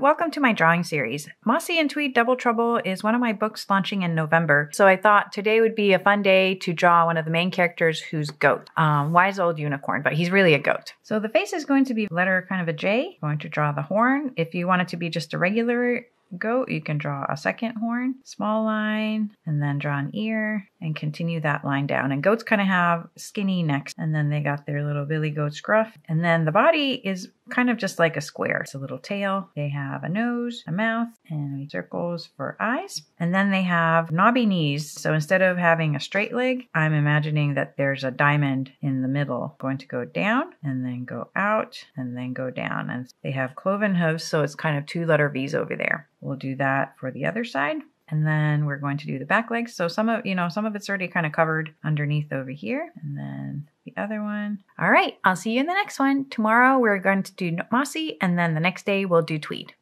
Welcome to my drawing series. Mossy and Tweed Double Trouble is one of my books launching in November, so I thought today would be a fun day to draw one of the main characters who's goat. Wise old unicorn, but he's really a goat. So the face is going to be letter kind of a J. I'm going to draw the horn. If you want it to be just a regular goat, you can draw a second horn, small line, and then draw an ear and continue that line down. And goats kind of have skinny necks, and then they got their little billy goat scruff. And then the body is kind of just like a square. It's a little tail. They have a nose, a mouth, and circles for eyes. And then they have knobby knees. So instead of having a straight leg, I'm imagining that there's a diamond in the middle. Going to go down and then go out and then go down. And they have cloven hooves, so it's kind of 2-letter V's over there. We'll do that for the other side. And then we're going to do the back legs. So some of it's already kind of covered underneath over here. And then the other one. All right, I'll see you in the next one. Tomorrow we're going to do Mossy, and then the next day we'll do Tweed.